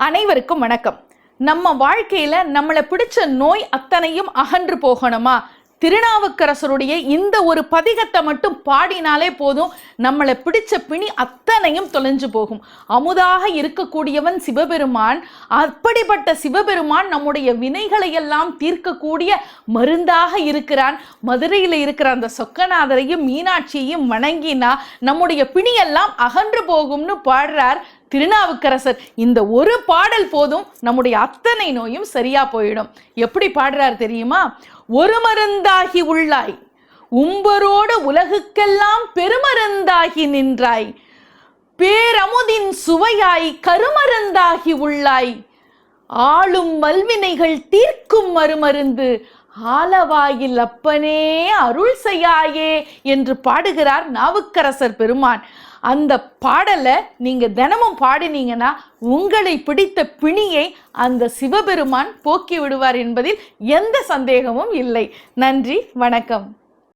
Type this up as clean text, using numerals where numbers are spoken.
அனைவருக்கும் வணக்கம். நம்ம வாழ்க்கையில நம்மளை பிடிச்ச நோய் அத்தனையும் அகன்று போகணுமா? திருநாவுக்கரசருடைய இந்த ஒரு பதிகத்தை மட்டும் பாடினாலே போதும், நம்மளை பிடிச்ச பிணி அத்தனையும் தொலைஞ்சு போகும். அமுதாக இருக்கக்கூடியவன் சிவபெருமான். அப்படிப்பட்ட சிவபெருமான் நம்முடைய வினைகளை எல்லாம் தீர்க்கக்கூடிய மருந்தாக இருக்கிறான். மதுரையில் இருக்கிற அந்த சொக்கநாதரையும் மீனாட்சியையும் வணங்கினா நம்முடைய பிணியெல்லாம் அகன்று போகும்னு பாடுறார் திருநாவுக்கரசர். இந்த ஒரு பாடல் போதும், நம்முடைய அத்தனை நோயும் சரியா போயிடும். எப்படி பாடுறார் தெரியுமா? ஒரு மருந்தாகி உள்ளாய், உம்பரோடு உலகுக்கெல்லாம் பெருமருந்தாகி நின்றாய், பேரமுதின் சுவையாய் கருமருந்தாகி உள்ளாய், ஆளும் வல்வினைகள் தீர்க்கும் மறுமருந்து, ஆலவாயில் அப்பனே அருள் செய்யாயே என்று பாடுகிறார் நாவுக்கரசர் பெருமான். அந்த பாடலை நீங்க தினமும் பாடினீங்கன்னா உங்களை பிடித்த பிணியை அந்த சிவபெருமான் போக்கி விடுவார் என்பதில் எந்த சந்தேகமும் இல்லை. நன்றி, வணக்கம்.